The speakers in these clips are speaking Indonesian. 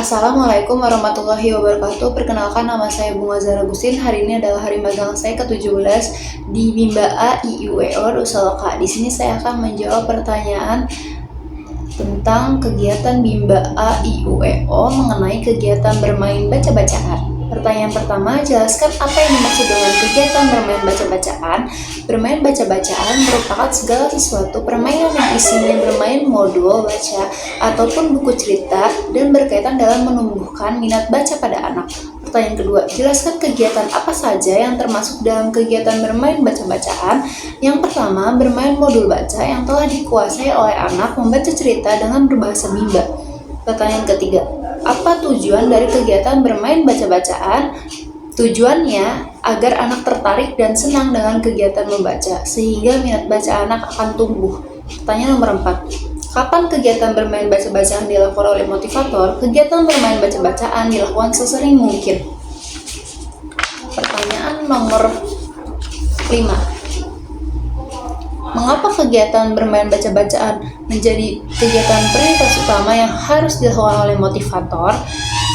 Assalamualaikum warahmatullahi wabarakatuh. Perkenalkan, nama saya Bunga Zahra Agustin. Hari ini adalah hari magang saya ke-17 di Bimba A IUEO Rusaloka. Di sini saya akan menjawab pertanyaan tentang kegiatan Bimba A IUEO mengenai kegiatan bermain baca-bacaan. Pertanyaan pertama, jelaskan apa yang dimaksud dengan kegiatan bermain baca-bacaan. Bermain baca-bacaan merupakan segala sesuatu permainan yang isinya bermain modul baca ataupun buku cerita dan berkaitan dalam menumbuhkan minat baca pada anak. Pertanyaan kedua, jelaskan kegiatan apa saja yang termasuk dalam kegiatan bermain baca-bacaan. Yang pertama, bermain modul baca yang telah dikuasai oleh anak membaca cerita dengan berbahasa Bimba. Pertanyaan ketiga, apa tujuan dari kegiatan bermain baca-bacaan? Tujuannya agar anak tertarik dan senang dengan kegiatan membaca, sehingga minat baca anak akan tumbuh. Pertanyaan nomor 4. Kapan kegiatan bermain baca-bacaan dilakukan oleh motivator? Kegiatan bermain baca-bacaan dilakukan sesering mungkin. Pertanyaan nomor 5. Mengapa kegiatan bermain baca-bacaan menjadi kegiatan prioritas utama yang harus dilakukan oleh motivator?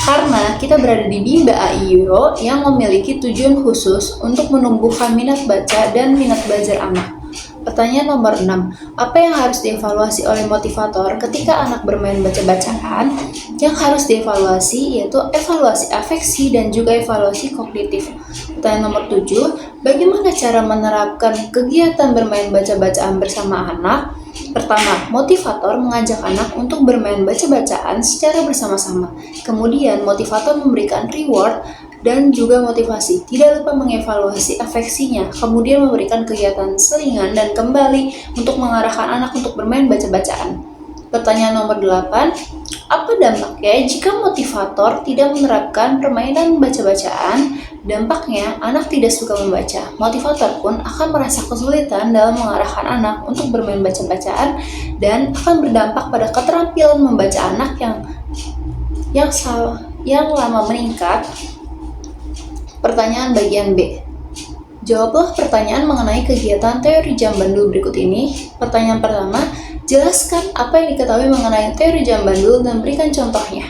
Karena kita berada di Bimba A IUEO yang memiliki tujuan khusus untuk menumbuhkan minat baca dan minat belajar anak. Pertanyaan nomor 6. Apa yang harus dievaluasi oleh motivator ketika anak bermain baca-bacaan? Yang harus dievaluasi yaitu evaluasi afeksi dan juga evaluasi kognitif. Pertanyaan nomor 7. Bagaimana cara menerapkan kegiatan bermain baca-bacaan bersama anak? Pertama, motivator mengajak anak untuk bermain baca-bacaan secara bersama-sama. Kemudian, motivator memberikan reward dan juga motivasi. Tidak lupa mengevaluasi afeksinya, kemudian memberikan kegiatan selingan dan kembali untuk mengarahkan anak untuk bermain baca-bacaan. Pertanyaan nomor 8. Apa dampaknya jika motivator tidak menerapkan permainan baca-bacaan? Dampaknya, anak tidak suka membaca. Motivator pun akan merasa kesulitan dalam mengarahkan anak untuk bermain baca-bacaan dan akan berdampak pada keterampilan membaca anak yang lama meningkat. Pertanyaan bagian B. Jawablah pertanyaan mengenai kegiatan teori jam bandul berikut ini. Pertanyaan pertama, jelaskan apa yang diketahui mengenai teori jam bandul dan berikan contohnya.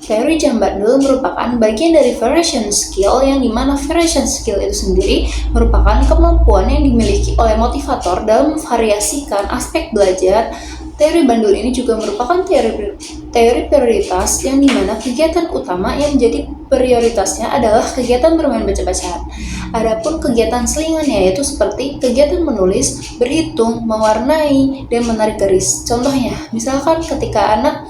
Teori jam bandul merupakan bagian dari variation skill, yang dimana variation skill itu sendiri merupakan kemampuan yang dimiliki oleh motivator dalam memvariasikan aspek belajar. Teori bandul ini juga merupakan teori prioritas, yang dimana kegiatan utama yang menjadi prioritasnya adalah kegiatan bermain baca-bacaan. Adapun kegiatan selingannya yaitu seperti kegiatan menulis, berhitung, mewarnai, dan menarik garis. Contohnya, misalkan ketika anak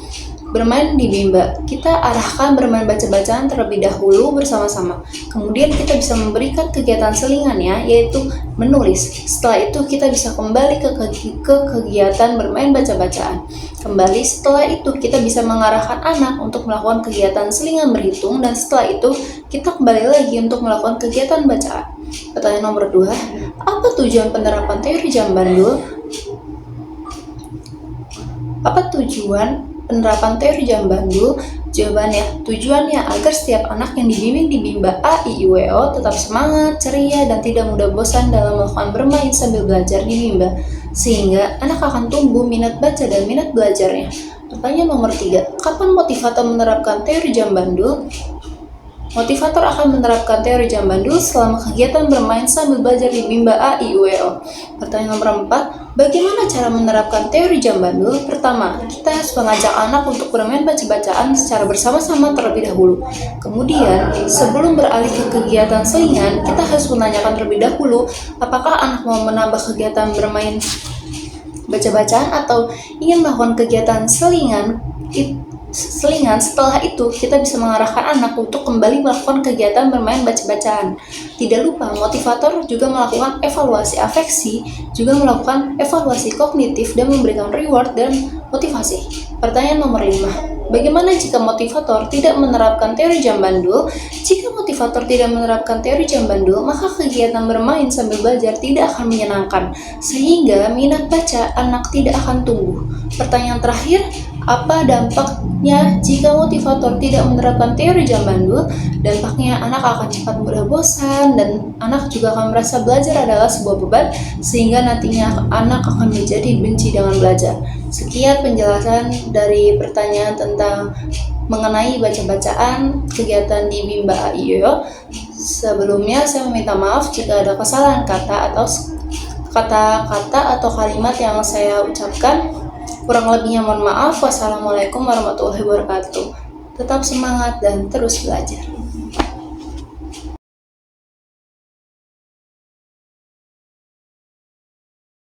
bermain di Bimba, kita arahkan bermain baca-bacaan terlebih dahulu bersama-sama. Kemudian kita bisa memberikan kegiatan selingannya yaitu menulis. Setelah itu kita bisa kembali ke kegiatan bermain baca-bacaan. Kembali setelah itu kita bisa mengarahkan anak untuk melakukan kegiatan selingan berhitung, dan setelah itu kita kembali lagi untuk melakukan kegiatan bacaan. Pertanyaan nomor 2. Apa tujuan penerapan teori jam bandul? Apa tujuan penerapan teori jam bandul? Jawabannya, tujuannya agar setiap anak yang dibimbing di Bimba A IUEO tetap semangat, ceria, dan tidak mudah bosan dalam melakukan bermain sambil belajar di Bimba, sehingga anak akan tumbuh minat baca dan minat belajarnya. Pertanyaan nomor 3. Kapan motivator menerapkan teori jam bandul? Motivator akan menerapkan teori jam bandul selama kegiatan bermain sambil belajar di Bimba A IUEO. Pertanyaan nomor 4. Bagaimana cara menerapkan teori jam bandul? Pertama, kita harus mengajak anak untuk bermain baca-bacaan secara bersama-sama terlebih dahulu. Kemudian, sebelum beralih ke kegiatan selingan, kita harus menanyakan terlebih dahulu apakah anak mau menambah kegiatan bermain baca-bacaan atau ingin melakukan kegiatan selingan. Setelah itu kita bisa mengarahkan anak untuk kembali melakukan kegiatan bermain baca-bacaan. Tidak lupa, motivator juga melakukan evaluasi afeksi, juga melakukan evaluasi kognitif, dan memberikan reward dan motivasi. Pertanyaan nomor 5. Bagaimana jika motivator tidak menerapkan teori jam bandul? Jika motivator tidak menerapkan teori jam bandul, maka kegiatan bermain sambil belajar tidak akan menyenangkan, sehingga minat baca anak tidak akan tumbuh. Pertanyaan terakhir, Apa dampaknya jika motivator tidak menerapkan teori jam bandul? Dampaknya anak akan cepat mudah bosan dan anak juga akan merasa belajar adalah sebuah beban sehingga nantinya anak akan menjadi benci dengan belajar. Sekian penjelasan dari pertanyaan tentang mengenai baca-bacaan kegiatan di Bimba AIYO. Sebelumnya saya meminta maaf jika ada kesalahan kata atau kalimat yang saya ucapkan. Kurang lebihnya mohon maaf. Wassalamualaikum warahmatullahi wabarakatuh. Tetap semangat dan terus belajar.